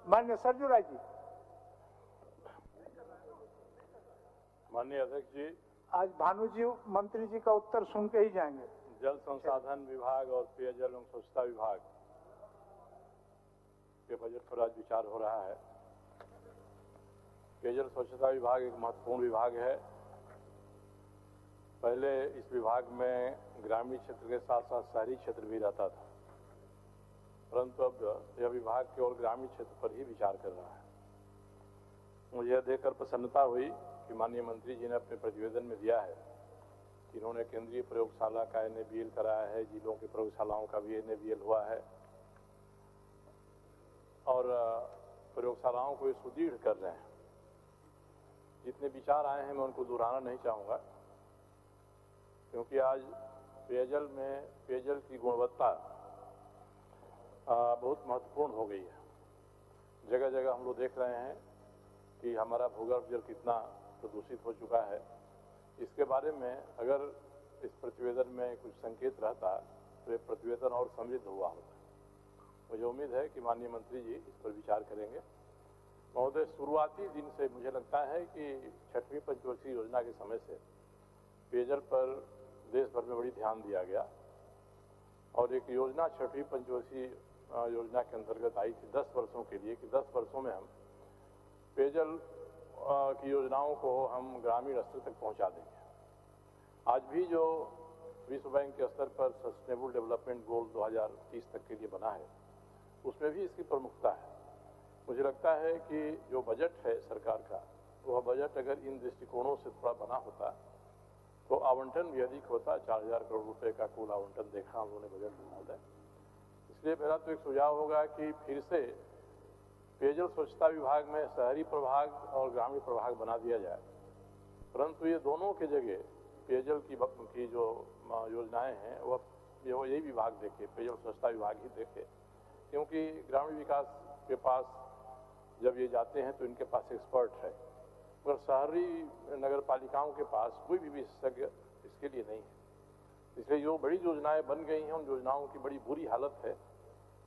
माननीय सरजू राय जी। माननीय अध्यक्ष जी, आज भानुजी मंत्री जी का उत्तर सुन के ही जाएंगे। जल संसाधन विभाग और पेयजल एवं स्वच्छता विभाग के बजट पर आज विचार हो रहा है। पेयजल स्वच्छता विभाग एक महत्वपूर्ण विभाग है। पहले इस विभाग में ग्रामीण क्षेत्र के साथ साथ शहरी क्षेत्र भी रहता था, परंतु अब यह विभाग केवल ग्रामीण क्षेत्र पर ही विचार कर रहा है। मुझे यह देखकर प्रसन्नता हुई कि माननीय मंत्री जी ने अपने प्रतिवेदन में दिया है कि इन्होंने केंद्रीय प्रयोगशाला का NABL कराया है, जिलों की प्रयोगशालाओं का भी NABL हुआ है और प्रयोगशालाओं को ये सुदृढ़ कर रहे हैं। जितने विचार आए हैं मैं उनको दोहराना नहीं चाहूँगा, क्योंकि आज पेयजल की गुणवत्ता बहुत महत्वपूर्ण हो गई है। जगह जगह हम लोग देख रहे हैं कि हमारा भूगर्भ जल कितना प्रदूषित हो चुका है। इसके बारे में अगर इस प्रतिवेदन में कुछ संकेत रहता तो ये प्रतिवेदन और समृद्ध हुआ होता। मुझे उम्मीद है कि माननीय मंत्री जी इस पर विचार करेंगे। महोदय, शुरुआती दिन से मुझे लगता है कि 6वीं पंचवर्षीय योजना के समय से पेयजल पर देश भर में बड़ी ध्यान दिया गया और एक योजना 6वीं पंचवर्षीय योजना के अंतर्गत आई थी 10 वर्षों के लिए कि 10 वर्षों में हम पेयजल की योजनाओं को हम ग्रामीण स्तर तक पहुंचा देंगे। आज भी जो विश्व बैंक के स्तर पर सस्टेनेबल डेवलपमेंट गोल 2030 तक के लिए बना है, उसमें भी इसकी प्रमुखता है। मुझे लगता है कि जो बजट है सरकार का, वह बजट अगर इन दृष्टिकोणों से थोड़ा बना होता तो आवंटन भी अधिक होता। 4000 करोड़ रुपए का कुल आवंटन देखा हम लोगों ने बजट में महोदय। इसलिए मेरा तो एक सुझाव होगा कि फिर से पेयजल स्वच्छता विभाग में शहरी प्रभाग और ग्रामीण प्रभाग बना दिया जाए, परंतु ये दोनों के जगह पेयजल की जो योजनाएं हैं वह यही विभाग देखे, पेयजल स्वच्छता विभाग ही देखे, क्योंकि ग्रामीण विकास के पास जब ये जाते हैं तो इनके पास एक्सपर्ट है, मगर शहरी नगर पालिकाओं के पास कोई भी विशेषज्ञ इसके लिए नहीं है। इसलिए जो बड़ी योजनाएं बन गई हैं उन योजनाओं की बड़ी बुरी हालत है।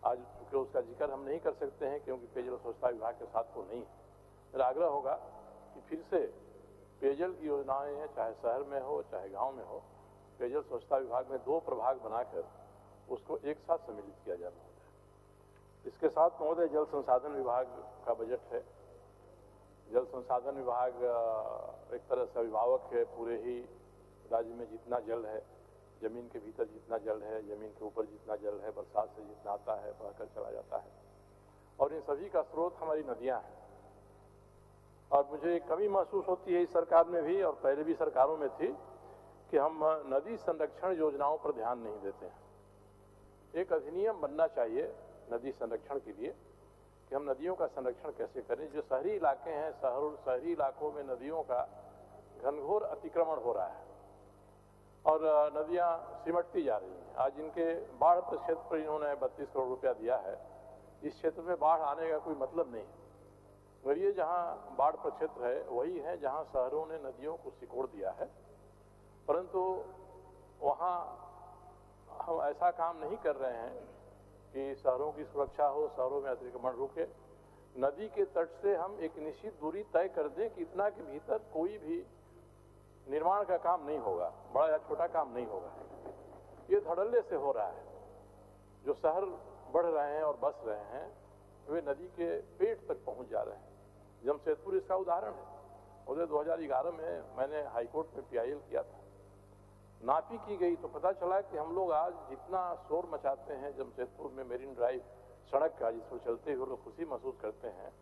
आज चूँकि उसका जिक्र हम नहीं कर सकते हैं क्योंकि पेयजल स्वच्छता विभाग के साथ वो नहीं है। मेरा आग्रह होगा कि फिर से पेयजल की योजनाएं हैं, चाहे शहर में हो चाहे गांव में हो, पेयजल स्वच्छता विभाग में 2 प्रभाग बनाकर उसको एक साथ सम्मिलित किया जाए महोदय। इसके साथ महोदय जल संसाधन विभाग का बजट है। जल संसाधन विभाग एक तरह से अभिभावक है पूरे ही राज्य में। जितना जल है, जमीन के भीतर जितना जल है, जमीन के ऊपर जितना जल है, बरसात से जितना आता है बहकर चला जाता है, और इन सभी का स्रोत हमारी नदियां हैं। और मुझे एक कमी महसूस होती है इस सरकार में भी और पहले भी सरकारों में थी कि हम नदी संरक्षण योजनाओं पर ध्यान नहीं देते हैं। एक अधिनियम बनना चाहिए नदी संरक्षण के लिए कि हम नदियों का संरक्षण कैसे करें। जो शहरी इलाके हैं, शहरी इलाकों में नदियों का घनघोर अतिक्रमण हो रहा है और नदियां सिमटती जा रही हैं। आज इनके बाढ़ प्रक्षेत्र पर इन्होंने 32 करोड़ रुपया दिया है। इस क्षेत्र में बाढ़ आने का कोई मतलब नहीं है, मगर ये जहाँ बाढ़ प्रक्षेत्र है वही है जहाँ शहरों ने नदियों को सिकोड़ दिया है, परंतु वहाँ हम ऐसा काम नहीं कर रहे हैं कि शहरों की सुरक्षा हो, शहरों में अतिक्रमण रुके। नदी के तट से हम एक निश्चित दूरी तय कर दें कि इतना के भीतर कोई भी निर्माण का काम नहीं होगा, बड़ा या छोटा काम नहीं होगा। ये धड़ल्ले से हो रहा है। जो शहर बढ़ रहे हैं और बस रहे हैं वे नदी के पेट तक पहुंच जा रहे हैं। जमशेदपुर इसका उदाहरण है। उधर 2011 में मैंने हाईकोर्ट में PIL किया था, नापी की गई तो पता चला कि हम लोग आज जितना शोर मचाते हैं जमशेदपुर में मेरीन ड्राइव सड़क का, जिस पर चलते हुए लोग खुशी महसूस करते हैं,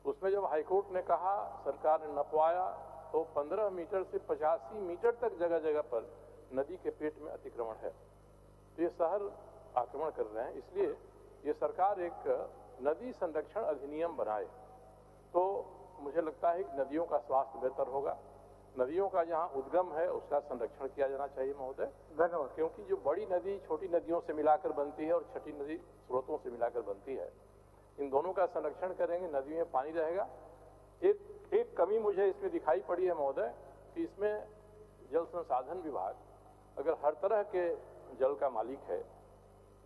उसमें जब हाईकोर्ट ने कहा, सरकार ने नपवाया तो 15 मीटर से 85 मीटर तक जगह जगह पर नदी के पेट में अतिक्रमण है। तो ये शहर आक्रमण कर रहे हैं। इसलिए ये सरकार एक नदी संरक्षण अधिनियम बनाए तो मुझे लगता है कि नदियों का स्वास्थ्य बेहतर होगा। नदियों का जहाँ उद्गम है उसका संरक्षण किया जाना चाहिए महोदय। धन्यवाद। क्योंकि जो बड़ी नदी छोटी नदियों से मिलाकर बनती है और छोटी नदी स्रोतों से मिलाकर बनती है, इन दोनों का संरक्षण करेंगे, नदी में पानी रहेगा। एक कमी मुझे इसमें दिखाई पड़ी है महोदय कि इसमें जल संसाधन विभाग अगर हर तरह के जल का मालिक है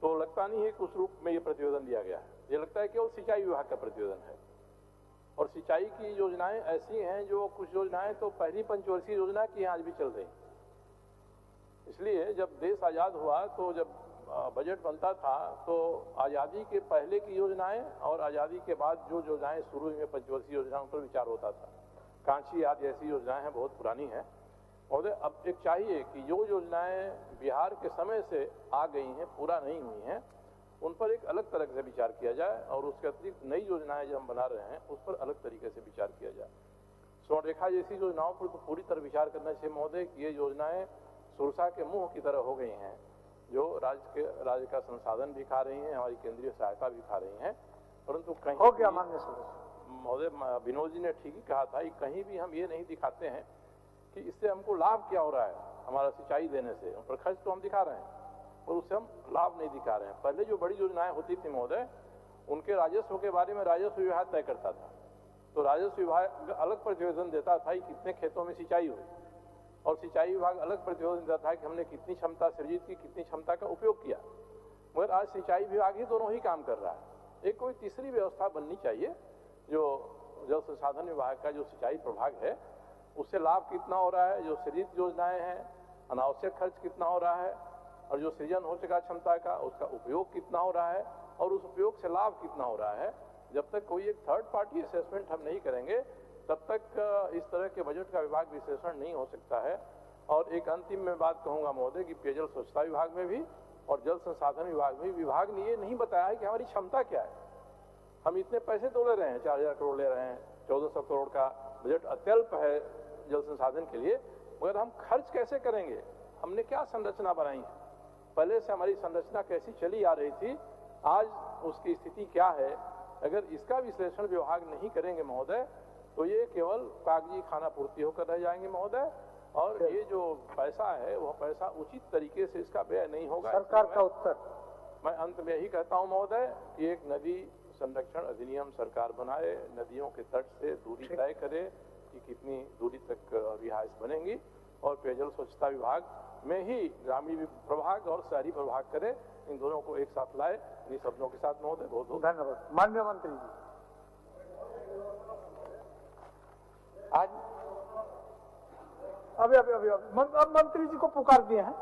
तो लगता नहीं है कि उस रूप में ये प्रतिवेदन दिया गया है। ये लगता है केवल सिंचाई विभाग का प्रतिवेदन है। और सिंचाई की योजनाएं ऐसी हैं जो कुछ योजनाएं तो पहली पंचवर्षीय योजना की आज भी चल रही। इसलिए जब देश आज़ाद हुआ तो जब बजट बनता था तो आज़ादी के पहले की योजनाएं और आज़ादी के बाद जो योजनाएं शुरू हुई पंचवर्षीय योजनाओं पर विचार होता था। कांची आदि ऐसी योजनाएं हैं, बहुत पुरानी हैं। और अब एक चाहिए कि जो योजनाएं बिहार के समय से आ गई हैं, पूरा नहीं हुई हैं, उन पर एक अलग तरह से विचार किया जाए और उसके अतिरिक्त नई योजनाएं जो हम बना रहे हैं उस पर अलग तरीके से विचार किया जाए। स्वर्णरेखा जैसी योजनाओं पर तो पूरी तरह विचार करना चाहिए महोदय कि ये योजनाएं सुरसा के मुंह की तरह हो गई हैं, जो राज्य का संसाधन भी खा रही हैं, हमारी केंद्रीय सहायता भी खा रही हैं। परंतु कहीं हो गया माननीय सदस्य महोदय, विनोद जी ने ठीक ही कहा था कि कहीं भी हम ये नहीं दिखाते हैं कि इससे हमको लाभ क्या हो रहा है हमारा सिंचाई देने से। उन पर खर्च तो हम दिखा रहे हैं और उससे हम लाभ नहीं दिखा रहे हैं। पहले जो बड़ी योजनाएं होती थी महोदय, उनके राजस्व के बारे में राजस्व विभाग तय करता था। तो राजस्व विभाग अलग प्रतिवेदन देता था कि कितने खेतों में सिंचाई हुई, और सिंचाई विभाग अलग प्रतिवेदन देता था कि हमने कितनी क्षमता सृजित की, कितनी क्षमता का उपयोग किया। मगर आज सिंचाई विभाग ही दोनों ही काम कर रहा है। एक कोई तीसरी व्यवस्था बननी चाहिए जो जल संसाधन विभाग का जो सिंचाई प्रभाग है उससे लाभ कितना हो रहा है, जो सृजित योजनाएं हैं अनावश्यक खर्च कितना हो रहा है, और जो सृजन हो चुका क्षमता का उसका उपयोग कितना हो रहा है, और उस उपयोग से लाभ कितना हो रहा है। जब तक कोई एक थर्ड पार्टी असेसमेंट हम नहीं करेंगे तब तक इस तरह के बजट का विभाग विश्लेषण नहीं हो सकता है। और एक अंतिम में बात कहूंगा महोदय कि पेयजल स्वच्छता विभाग में भी और जल संसाधन विभाग में विभाग ने ये नहीं बताया है कि हमारी क्षमता क्या है। हम इतने पैसे तो ले रहे हैं, 4000 करोड़ ले रहे हैं, 1400 करोड़ का बजट अत्यल्प है जल संसाधन के लिए, मगर हम खर्च कैसे करेंगे, हमने क्या संरचना बनाई है, पहले से हमारी संरचना कैसी चली आ रही थी, आज उसकी स्थिति क्या है। अगर इसका विश्लेषण विभाग नहीं करेंगे महोदय तो ये केवल कागजी खाना पूर्ति होकर रह जाएंगे महोदय, और ये जो पैसा है वह पैसा उचित तरीके से इसका व्यय नहीं होगा। सरकार का उत्तर मैं अंत में यही कहता हूं महोदय कि एक नदी संरक्षण अधिनियम सरकार बनाए, नदियों के तट से दूरी तय करे कि कितनी दूरी तक रिहाइश बनेंगी, और पेयजल स्वच्छता विभाग में ही ग्रामीण प्रभाग और शहरी प्रभाग करे, इन दोनों को एक साथ लाए। इन शब्दों के साथ महोदय बहुत बहुत धन्यवाद। माननीय मंत्री जी, आज अभी मंत्री जी को पुकार दिए हैं।